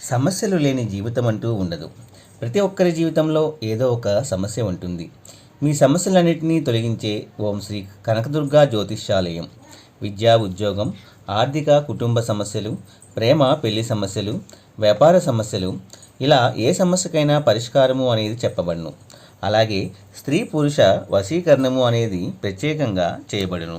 సమస్యలు లేని జీవితం అంటూ ఉండదు. ప్రతి ఒక్కరి జీవితంలో ఏదో ఒక సమస్య ఉంటుంది. మీ సమస్యలన్నింటినీ తొలగించే ఓం శ్రీ కనకదుర్గా జ్యోతిష్యాలయం. విద్యా, ఉద్యోగం, ఆర్థిక, కుటుంబ సమస్యలు, ప్రేమ, పెళ్లి సమస్యలు, వ్యాపార సమస్యలు, ఇలా ఏ సమస్యకైనా పరిష్కారము అనేది చెప్పబడును. అలాగే స్త్రీ పురుష వశీకరణము అనేది ప్రత్యేకంగా చేయబడును.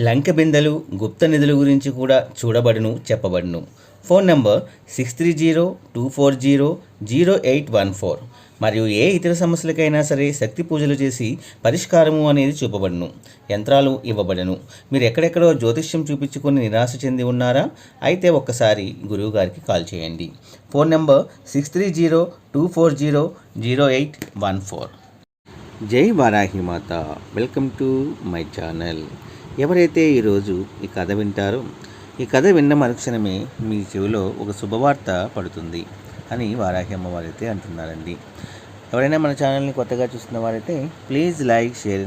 లంక బిందెలు, గుప్త నిధుల గురించి కూడా చూడబడును, చెప్పబడును. Phone number 6302400814. మరియు ఏ ఇతర సమస్యలకైనా సరే శక్తి పూజలు చేసి పరిష్కారము అనేది చూపబడును. యంత్రాలు ఇవ్వబడను. మీరు ఎక్కడెక్కడో జ్యోతిష్యం చూపించుకొని నిరాశ చెంది ఉన్నారా? అయితే ఒక్కసారి గురువు గారికి కాల్ చేయండి. Phone number 6302400814. జై Varahi Mata. Welcome to my channel. ఎవరైతే ఈరోజు ఈ కథ వింటారో, ఈ కథ విన్న మరుక్షణమే మీ చెవిలో ఒక శుభవార్త పడుతుంది అని వారాహి అమ్మవారైతే అంటున్నారండి. ఎవరైనా మన ఛానల్ని కొత్తగా చూస్తున్న వారైతే please like, share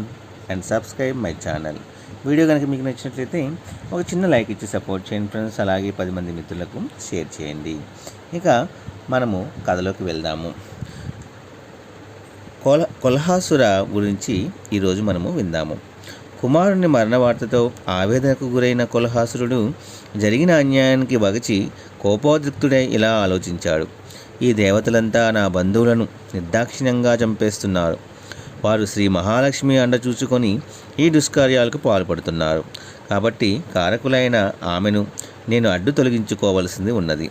and subscribe my channel. Video కనుక మీకు నచ్చినట్లయితే ఒక చిన్న లైక్ ఇచ్చి సపోర్ట్ చేయండి ఫ్రెండ్స్. అలాగే 10 మంది మిత్రులకు షేర్ చేయండి. ఇక మనము కథలోకి వెళ్దాము. కొల్హాసుర గురించి ఈరోజు మనము విందాము. కుమారుని మరణ వార్తతో ఆవేదనకు గురైన కొల్హాసురుడు జరిగిన అన్యాయానికి వగచి కోపోద్రిక్తుడై ఇలా ఆలోచించాడు. ఈ దేవతలంతా నా బంధువులను నిర్దాక్షిణ్యంగా చంపేస్తున్నారు. వారు శ్రీ మహాలక్ష్మి అండ చూచుకొని ఈ దుష్కార్యాలకు పాల్పడుతున్నారు. కాబట్టి కారకులైన ఆమెను నేను అడ్డు తొలగించుకోవలసింది ఉన్నది.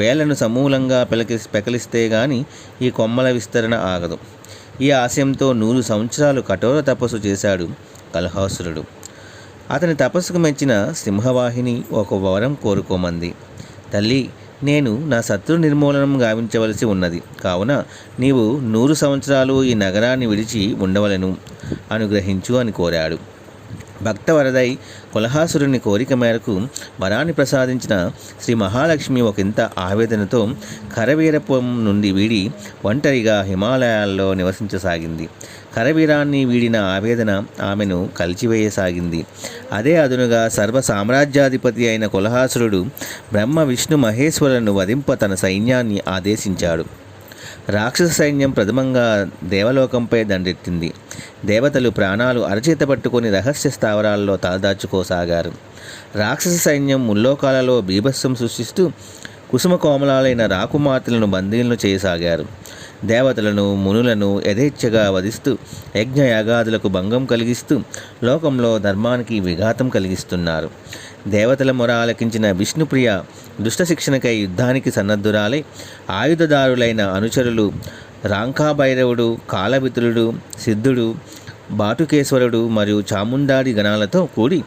వేళ్లను సమూలంగా పెకలిస్తే గాని ఈ కొమ్మల విస్తరణ ఆగదు. ఈ ఆశయంతో 100 సంవత్సరాలు కఠోర తపస్సు చేశాడు కల్హాసురుడు. అతని తపస్సుకు మెచ్చిన సింహవాహిని ఒక వరం కోరుకోమంది. తల్లి, నేను నా శత్రు నిర్మూలనం గావించవలసి ఉన్నది. కావున నీవు 100 సంవత్సరాలు ఈ నగరాన్ని విడిచి ఉండవలను, అనుగ్రహించు అని కోరాడు. భక్తవరదై కొల్హాసురుని కోరిక మేరకు వరాన్ని ప్రసాదించిన శ్రీ మహాలక్ష్మి ఒకంత ఆవేదనతో కరవీరపురం నుండి వీడి ఒంటరిగా హిమాలయాల్లో నివసించసాగింది. కరవీరాన్ని వీడిన ఆవేదన ఆమెను కలిచివేయసాగింది. అదే అదునుగా సర్వ సామ్రాజ్యాధిపతి అయిన కొల్హాసురుడు బ్రహ్మ, విష్ణు, మహేశ్వరులను వధింప తన సైన్యాన్ని ఆదేశించాడు. రాక్షస సైన్యం ప్రథమంగా దేవలోకంపై దండెత్తింది. దేవతలు ప్రాణాలు అరచేత పట్టుకొని రహస్య స్థావరాల్లో తలదాచుకోసాగారు. రాక్షస సైన్యం ముల్లోకాలలో బీభత్సం సృష్టిస్తూ కుసుమ కోమలాలైన రాకుమార్తెలను బందీలను చేయసాగారు. దేవతలను, మునులను యథేచ్ఛగా వధిస్తూ యజ్ఞయాగాదులకు భంగం కలిగిస్తూ లోకంలో ధర్మానికి విఘాతం కలిగిస్తున్నారు. దేవతల మొర ఆలకించిన విష్ణుప్రియ దుష్టశిక్షణకై యుద్ధానికి సన్నద్ధురాలై ఆయుధదారులైన అనుచరులు రాంకాభైరవుడు, కాలవితులుడు, సిద్ధుడు, బాటుకేశ్వరుడు మరియు చాముండాడి గణాలతో కూడి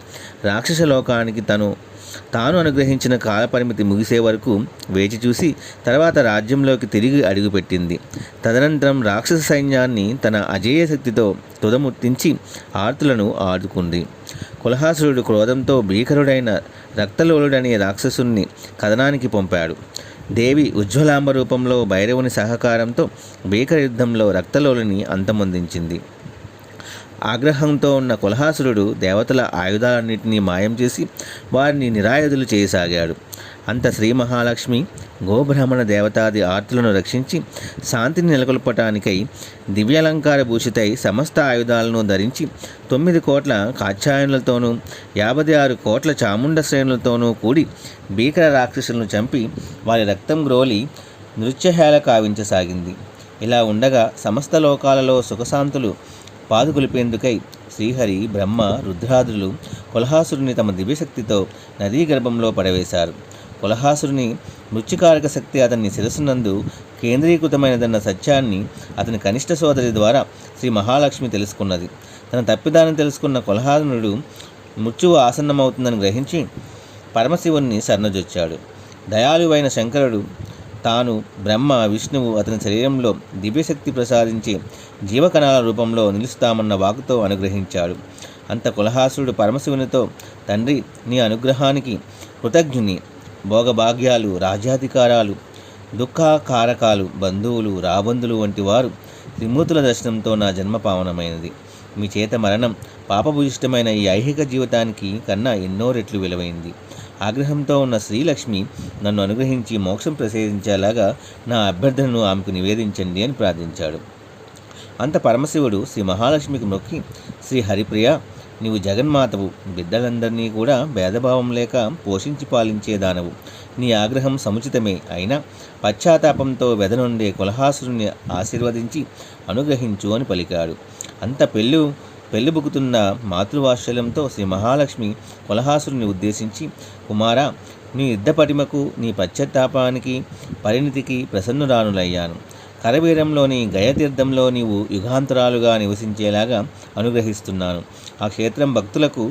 రాక్షస లోకానికి తాను అనుగ్రహించిన కాలపరిమితి ముగిసే వరకు వేచి చూసి తర్వాత రాజ్యంలోకి తిరిగి అడుగుపెట్టింది. తదనంతరం రాక్షస సైన్యాన్ని తన అజేయ శక్తితో తుదముట్టించి ఆర్తులను ఆదుకుంది. కొల్హాసురుడు క్రోధంతో భీకరుడైన రక్తలోలుడనే రాక్షసుని కథనానికి పంపాడు. దేవి ఉజ్వలాంబ రూపంలో భైరవుని సహకారంతో భీకర యుద్ధంలో రక్తలోలుని అంతమొందించింది. ఆగ్రహంతో ఉన్న కొల్హాసురుడు దేవతల ఆయుధాలన్నింటినీ మాయం చేసి వారిని నిరాయుధులు చేయసాగాడు. అంత శ్రీ మహాలక్ష్మి గోబ్రాహ్మణ దేవతాది ఆర్తులను రక్షించి శాంతిని నెలకొల్పటానికై దివ్యాలంకార భూషితై సమస్త ఆయుధాలను ధరించి 9 కోట్ల కాత్యాయనులతోనూ 56 కోట్ల చాముండ శ్రేణులతోనూ కూడి భీకర రాక్షసులను చంపి వారి రక్తం గ్రోలి నృత్యహేళ కావించసాగింది. ఇలా ఉండగా సమస్త లోకాలలో సుఖశాంతులు పాదుకొలిపేందుకై శ్రీహరి, బ్రహ్మ, రుద్రాదులు కొల్హాసురుని తమ దివ్యశక్తితో నదీ గర్భంలో పడవేశారు. కొల్హాసురుని మృత్యుకారక శక్తి అతని శిరస్సునందు కేంద్రీకృతమైనదన్న సత్యాన్ని అతని కనిష్ట సోదరి ద్వారా శ్రీ మహాలక్ష్మి తెలుసుకున్నది. తన తప్పిదాన్ని తెలుసుకున్న కొల్హాసురుడు మృత్యువు ఆసన్నమవుతుందని గ్రహించి పరమశివుణ్ణి శరణజొచ్చాడు. దయాళువైన శంకరుడు తాను బ్రహ్మ, విష్ణువు అతని శరీరంలో దివ్యశక్తి ప్రసాదించి జీవకణాల రూపంలో నిలుస్తామన్న వాకుతో అనుగ్రహించాడు. అంత కొల్హాసురుడు పరమశివునితో, తండ్రి, నీ అనుగ్రహానికి కృతజ్ఞుని. భోగభాగ్యాలు, రాజ్యాధికారాలు, దుఃఖకారకాలు, బంధువులు, రాబంధులు వంటి వారు త్రిమూర్తుల దర్శనంతో నా జన్మ పావనమైనది. మీ చేత మరణం పాపభూయిష్టమైన ఈ ఐహిక జీవితానికి కన్నా ఎన్నో రెట్లు విలువైంది. ఆగ్రహంతో ఉన్న శ్రీలక్ష్మి నన్ను అనుగ్రహించి మోక్షం ప్రసాదించేలాగా నా అభ్యర్థనను ఆమెకు నివేదించండి అని ప్రార్థించాడు. అంత పరమశివుడు శ్రీ మహాలక్ష్మికి మొక్కి, శ్రీ హరిప్రియ, నీవు జగన్మాతవు, బిడ్డలందరినీ కూడా భేదభావం లేక పోషించి పాలించే దానవు. నీ ఆగ్రహం సముచితమే, అయినా పశ్చాత్తాపంతో వెదనుండే కులహాసురుణ్ణి ఆశీర్వదించి అనుగ్రహించు అని పలికాడు. అంత పెళ్ళిబుకుతున్న మాతృవాత్సల్యంతో శ్రీ మహాలక్ష్మి కులహాసురుని ఉద్దేశించి, కుమారా, నీ యుద్ధపటిమకు, నీ పశ్చాత్తాపానికి, పరిణితికి ప్రసన్నురానులయ్యాను. కరవీరంలోని గయతీర్థంలో నీవు యుగాంతరాలుగా నివసించేలాగా అనుగ్రహిస్తున్నాను. ఆ క్షేత్రం భక్తులకు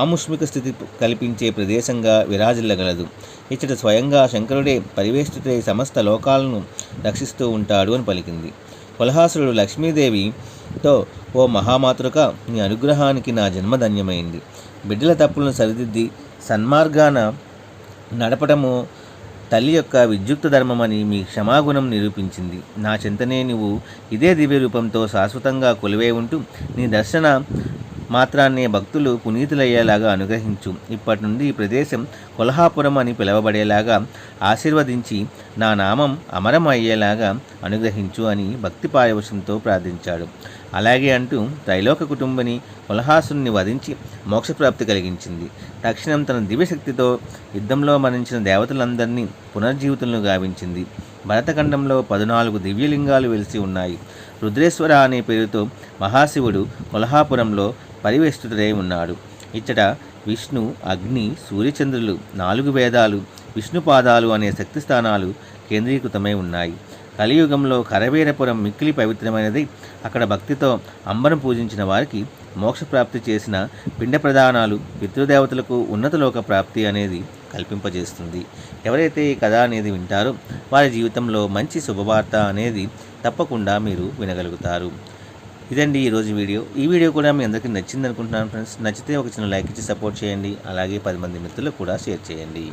ఆముష్మిక స్థితి కల్పించే ప్రదేశంగా విరాజిల్లగలదు. ఇచ్చట స్వయంగా శంకరుడే పరివేష్టితై సమస్త లోకాలను రక్షిస్తూ ఉంటాడు అని పలికింది. కులహాసురుడు లక్ష్మీదేవితో, ఓ మహామాతృక, నీ అనుగ్రహానికి నా జన్మధన్యమైంది. బిడ్డల తప్పులను సరిదిద్ది సన్మార్గాన నడపటము తల్లి యొక్క విద్యుక్త ధర్మమని మీ క్షమాగుణం నిరూపించింది. నా చింతనే నువ్వు ఇదే దివ్య రూపంతో శాశ్వతంగా కొలువై ఉంటూ నీ దర్శన మాత్రాన్నే భక్తులు పునీతులయ్యేలాగా అనుగ్రహించు. ఇప్పటి నుండి ఈ ప్రదేశం కొల్హాపురం అని పిలువబడేలాగా ఆశీర్వదించి నా నామం అమరం అయ్యేలాగా అనుగ్రహించు అని భక్తి పారవశ్యంతో ప్రార్థించాడు. అలాగే అంటూ త్రైలోక కుటుంబని కులహాసుని వధించి మోక్షప్రాప్తి కలిగించింది. తక్షణం తన దివ్యశక్తితో యుద్ధంలో మరణించిన దేవతలందరినీ పునర్జీవితులను గావించింది. భరతఖండంలో 14 దివ్యలింగాలు వెలిసి ఉన్నాయి. రుద్రేశ్వర అనే పేరుతో మహాశివుడు కొల్హాపురంలో పరివేష్టితుడై ఉన్నాడు. ఇచ్చట విష్ణు, అగ్ని, సూర్యచంద్రులు, 4 వేదాలు, విష్ణుపాదాలు అనే శక్తి స్థానాలు కేంద్రీకృతమై ఉన్నాయి. కలియుగంలో కరవీరపురం మిక్కిలి పవిత్రమైనది. అక్కడ భక్తితో అంబను పూజించిన వారికి మోక్షప్రాప్తి చేసిన పిండ ప్రదానాలు పితృదేవతలకు ఉన్నతలోక ప్రాప్తి అనేది కల్పింపజేస్తుంది. ఎవరైతే ఈ కథ అనేది వింటారో వారి జీవితంలో మంచి శుభవార్త అనేది తప్పకుండా మీరు వినగలుగుతారు. ఇదండి ఈరోజు వీడియో. ఈ వీడియో కూడా మీ అందరికీ నచ్చింది అనుకుంటున్నాను ఫ్రెండ్స్. నచ్చితే ఒక చిన్న లైక్ ఇచ్చి సపోర్ట్ చేయండి. అలాగే 10 మంది మిత్రులకు కూడా షేర్ చేయండి.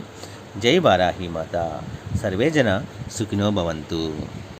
జై వారాహి మాత. సర్వే జన సుఖినో భవంతు.